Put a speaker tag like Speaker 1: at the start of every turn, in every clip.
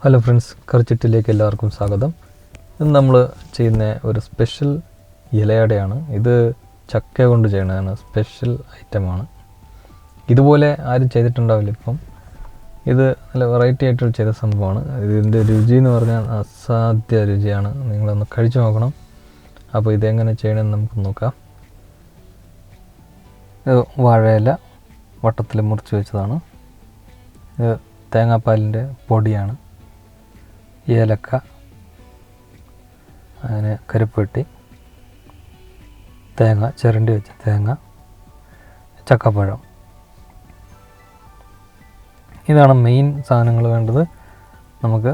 Speaker 1: Hello friends, കറിച്ചിട്ടിലേക്ക് എല്ലാവർക്കും സ്വാഗതം. ഇന്ന് നമ്മൾ ചെയ്യുന്ന ഒരു സ്പെഷ്യൽ ഇലയടയാണ്. ഇത് ചക്ക കൊണ്ട് ചെയ്യുന്നതാണ്. സ്പെഷ്യൽ ഐറ്റമാണ്. ഇതുപോലെ ആരും ചെയ്തിട്ടുണ്ടാവില്ല. ഇപ്പം ഇത് നല്ല വെറൈറ്റി ആയിട്ട് ചെയ്ത സംഭവമാണ്. ഇതിൻ്റെ രുചി എന്ന് പറഞ്ഞാൽ അസാധ്യ രുചിയാണ്. നിങ്ങളൊന്ന് കഴിച്ചു നോക്കണം. അപ്പോൾ ഇതെങ്ങനെ ചെയ്യണമെന്ന് നമുക്ക് നോക്കാം. ഇത് വാഴയില വട്ടത്തിൽ മുറിച്ച് വെച്ചതാണ്. ഇത് തേങ്ങാപ്പാലിൻ്റെ പൊടിയാണ്. ഏലക്ക, അങ്ങനെ കരിപ്പെട്ടി, തേങ്ങ ചിരണ്ടി വെച്ച തേങ്ങ, ചക്കപ്പഴം. ഇതാണ് മെയിൻ സാധനങ്ങൾ വേണ്ടത്. നമുക്ക്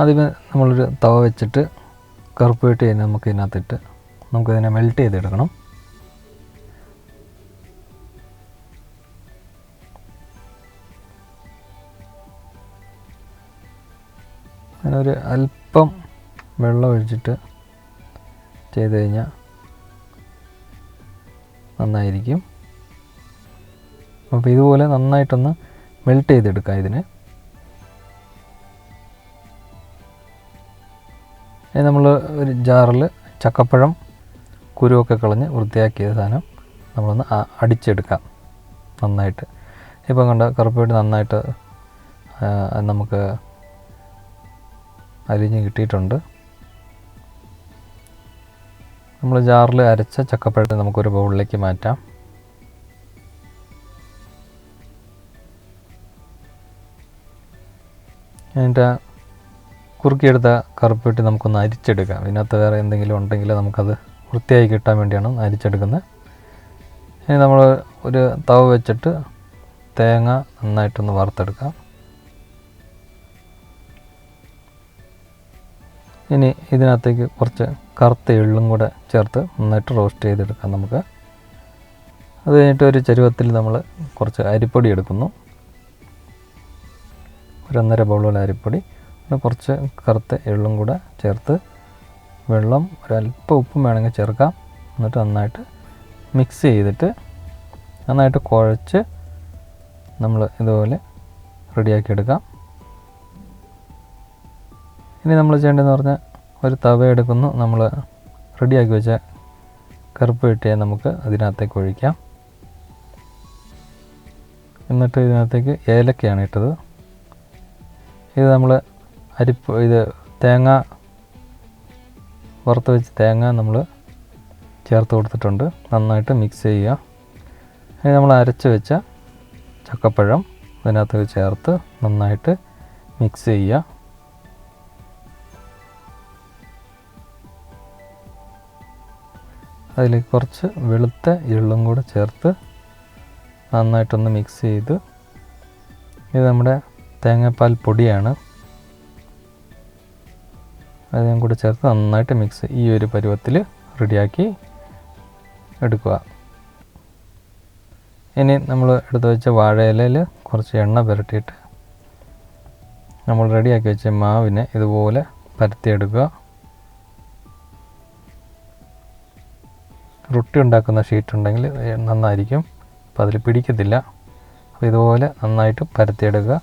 Speaker 1: ആദ്യമേ നമ്മളൊരു തവ വെച്ചിട്ട് കറുപ്പുപെട്ടി നമുക്ക് ഇതിനകത്തിട്ട് നമുക്കിതിനെ മെൽറ്റ് ചെയ്തെടുക്കണം. അതിനൊരു അല്പം വെള്ളം ഒഴിച്ചിട്ട് ചെയ്ത് കഴിഞ്ഞാൽ നന്നായിരിക്കും. അപ്പോൾ ഇതുപോലെ നന്നായിട്ടൊന്ന് മെൽറ്റ് ചെയ്തെടുക്കാം ഇതിനെ. നമ്മൾ ഒരു ജാറിൽ ചക്കപ്പഴം കുരുവൊക്കെ കളഞ്ഞ് വൃത്തിയാക്കിയ സാധനം നമ്മളൊന്ന് അടിച്ചെടുക്കാം നന്നായിട്ട്. ഇപ്പം കണ്ട കറുപ്പുപെട്ടി നന്നായിട്ട് നമുക്ക് അരിഞ്ഞ് കിട്ടിയിട്ടുണ്ട്. നമ്മൾ ജാറിൽ അരച്ച ചക്കപ്പഴത്തെ നമുക്കൊരു ബൗളിലേക്ക് മാറ്റാം. അതിൻ്റെ കുറുക്കിയെടുത്ത കറുപ്പുപെട്ടി നമുക്കൊന്ന് അരിച്ചെടുക്കാം. ഇതിനകത്ത് വേറെ എന്തെങ്കിലും ഉണ്ടെങ്കിൽ നമുക്കത് വൃത്തിയായി കിട്ടാൻ വേണ്ടിയാണ് അരിച്ചെടുക്കുന്നത്. ഇനി നമ്മൾ ഒരു തവ വെച്ചിട്ട് തേങ്ങ നന്നായിട്ടൊന്ന് വറുത്തെടുക്കാം. ഇനി ഇതിനകത്തേക്ക് കുറച്ച് കറുത്ത എള്ളും കൂടെ ചേർത്ത് നന്നായിട്ട് റോസ്റ്റ് ചെയ്തെടുക്കാം നമുക്ക്. അത് കഴിഞ്ഞിട്ട് ഒരു ചരുവത്തിൽ നമ്മൾ കുറച്ച് അരിപ്പൊടി എടുക്കുന്നു. ഒരു 1.5 ബൗളോളം അരിപ്പൊടി, കുറച്ച് കറുത്ത എള്ളും കൂടെ ചേർത്ത് വെള്ളം ഒരല്പം ഉപ്പും വേണമെങ്കിൽ ചേർക്കാം. എന്നിട്ട് നന്നായിട്ട് മിക്സ് ചെയ്തിട്ട് നന്നായിട്ട് കുഴച്ച് നമ്മൾ ഇതുപോലെ റെഡിയാക്കി എടുക്കാം. ഇനി നമ്മൾ ചെയ്യേണ്ടതെന്ന് പറഞ്ഞാൽ ഒരു തവ എടുക്കുന്നു. നമ്മൾ റെഡിയാക്കി വെച്ച കറുപ്പുപെട്ടിയെ നമുക്ക് അതിനകത്തേക്ക് ഒഴിക്കാം. എന്നിട്ട് ഇതിനകത്തേക്ക് ഏലക്കയാണ് ഇട്ടത്. ഇത് നമ്മൾ ഇത് തേങ്ങ വറുത്ത് വെച്ച് തേങ്ങ നമ്മൾ ചേർത്ത് കൊടുത്തിട്ടുണ്ട്. നന്നായിട്ട് മിക്സ് ചെയ്യുക. ഇനി നമ്മൾ അരച്ച് വെച്ച ചക്കപ്പഴം ഇതിനകത്തേക്ക് ചേർത്ത് നന്നായിട്ട് മിക്സ് ചെയ്യുക. അതിലേക്ക് കുറച്ച് വെളുത്ത എള്ളും കൂടെ ചേർത്ത് നന്നായിട്ടൊന്ന് മിക്സ് ചെയ്ത്, ഇത് നമ്മുടെ തേങ്ങാപ്പാൽ പൊടിയാണ്, അതും കൂടെ ചേർത്ത് നന്നായിട്ട് മിക്സ് ഈ ഒരു പരുവത്തിൽ റെഡിയാക്കി എടുക്കുക. ഇനി നമ്മൾ എടുത്ത് വെച്ച വാഴയിലയിൽ കുറച്ച് എണ്ണ പുരട്ടിയിട്ട് നമ്മൾ റെഡിയാക്കി വെച്ച മാവിനെ ഇതുപോലെ പരത്തിയെടുക്കുക. റൊട്ടി ഉണ്ടാക്കുന്ന ഷീറ്റ് ഉണ്ടെങ്കിൽ നന്നായിരിക്കും. അപ്പോൾ അതിൽ പിടിക്കത്തില്ല. അപ്പോൾ ഇതുപോലെ നന്നായിട്ട് പരത്തിയെടുക്കുക.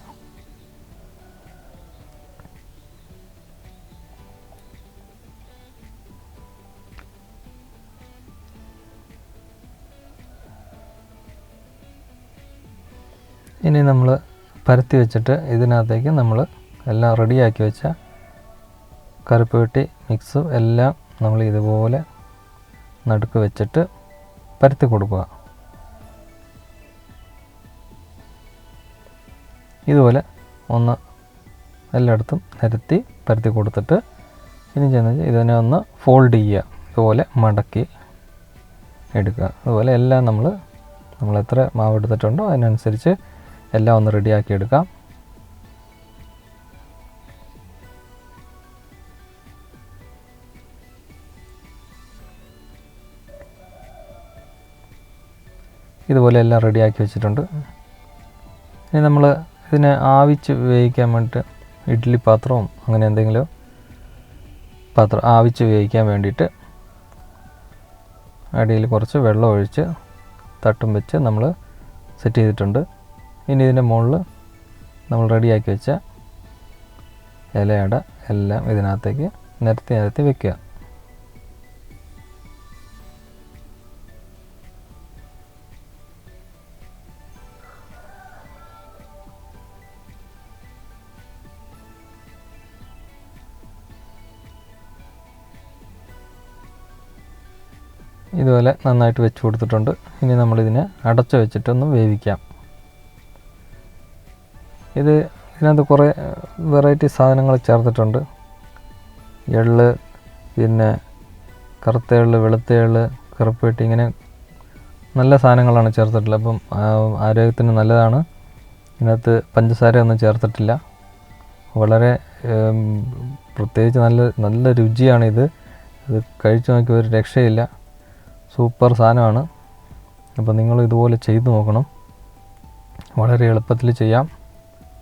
Speaker 1: ഇനി നമ്മൾ പരത്തി വെച്ചിട്ട് ഇതിനകത്തേക്ക് നമ്മൾ എല്ലാം റെഡിയാക്കി വെച്ച കറുപ്പുപെട്ടി മിക്സും എല്ലാം നമ്മൾ ഇതുപോലെ നടുക്ക് വെച്ചിട്ട് പരത്തി കൊടുക്കുക. ഇതുപോലെ ഒന്ന് എല്ലായിടത്തും നിരത്തി പരത്തി കൊടുത്തിട്ട് ഇനി ചെയ്യുന്നത് ഇതിനെ ഒന്ന് ഫോൾഡ് ചെയ്യുക. ഇതുപോലെ മടക്കി എടുക്കുക. അതുപോലെ എല്ലാം നമ്മൾ എത്ര മാവ് എടുത്തിട്ടുണ്ടോ അതിനനുസരിച്ച് എല്ലാം ഒന്ന് റെഡിയാക്കി എടുക്കാം. ഇതുപോലെ എല്ലാം റെഡിയാക്കി വെച്ചിട്ടുണ്ട്. ഇനി നമ്മൾ ഇതിനെ ആവിച്ച് വേവിക്കാൻ വേണ്ടിയിട്ട് ഇഡ്ഡലി പാത്രവും അങ്ങനെ എന്തെങ്കിലും പാത്രം ആവിച്ച് വേവിക്കാൻ വേണ്ടിയിട്ട് അടിയിൽ കുറച്ച് വെള്ളം ഒഴിച്ച് തട്ടും വെച്ച് നമ്മൾ സെറ്റ് ചെയ്തിട്ടുണ്ട്. ഇനി ഇതിൻ്റെ മുകളിൽ നമ്മൾ റെഡിയാക്കി വെച്ച ഇലയട എല്ലാം ഇതിനകത്തേക്ക് നിരത്തി വെക്കുക. ഇതുപോലെ നന്നായിട്ട് വെച്ച് കൊടുത്തിട്ടുണ്ട്. ഇനി നമ്മളിതിനെ അടച്ചു വെച്ചിട്ടൊന്ന് വേവിക്കാം. ഇതിനകത്ത് കുറേ വെറൈറ്റി സാധനങ്ങൾ ചേർത്തിട്ടുണ്ട്. എള്ള്, പിന്നെ കറുത്ത എള്ള്, വെളുത്ത എള്ള്, കറുപ്പേട്ടി, ഇങ്ങനെ നല്ല സാധനങ്ങളാണ് ചേർത്തിട്ടുള്ളത്. അപ്പം ആരോഗ്യത്തിന് നല്ലതാണ്. ഇതിനകത്ത് പഞ്ചസാരയൊന്നും ചേർത്തിട്ടില്ല. വളരെ പ്രത്യേകിച്ച് നല്ല രുചിയാണിത്. ഇത് കഴിച്ചു നോക്കി ഒരു രക്ഷയില്ല. സൂപ്പർ സാധനമാണ്. അപ്പോൾ നിങ്ങൾ ഇതുപോലെ ചെയ്തു നോക്കണം. വളരെ എളുപ്പത്തിൽ ചെയ്യാം.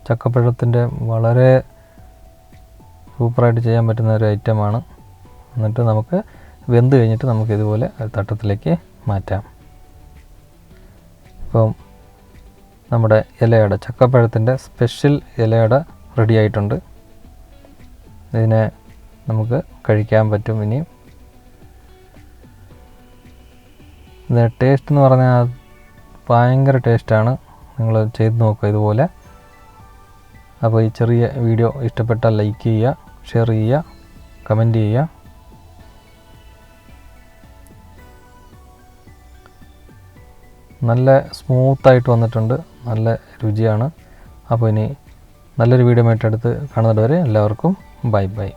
Speaker 1: ചക്കപ്പഴത്തിൻ്റെ വളരെ സൂപ്പറായിട്ട് ചെയ്യാൻ പറ്റുന്ന ഒരു ഐറ്റമാണ്. എന്നിട്ട് നമുക്ക് വെന്ത് കഴിഞ്ഞിട്ട് നമുക്ക് ഇതുപോലെ തട്ടത്തിലേക്ക് മാറ്റാം. ഇപ്പം നമ്മുടെ ഇലയട, ചക്കപ്പഴത്തിൻ്റെ സ്പെഷ്യൽ ഇലയട റെഡി ആയിട്ടുണ്ട്. ഇതിനെ നമുക്ക് കഴിക്കാൻ പറ്റും. ഇനിയും ഇത് ടേസ്റ്റ് എന്ന് പറഞ്ഞാൽ ഭയങ്കര ടേസ്റ്റാണ്. നിങ്ങൾ ചെയ്ത് നോക്കുക ഇതുപോലെ. അപ്പോൾ ഈ ചെറിയ വീഡിയോ ഇഷ്ടപ്പെട്ടാൽ ലൈക്ക് ചെയ്യുക, ഷെയർ ചെയ്യുക, കമൻറ്റ് ചെയ്യുക. നല്ല സ്മൂത്തായിട്ട് വന്നിട്ടുണ്ട്. നല്ല രുചിയാണ്. അപ്പോൾ ഇനി നല്ലൊരു വീഡിയോ ആയിട്ട് അടുത്ത് കാണുന്നത് വരെ എല്ലാവർക്കും ബൈ ബൈ.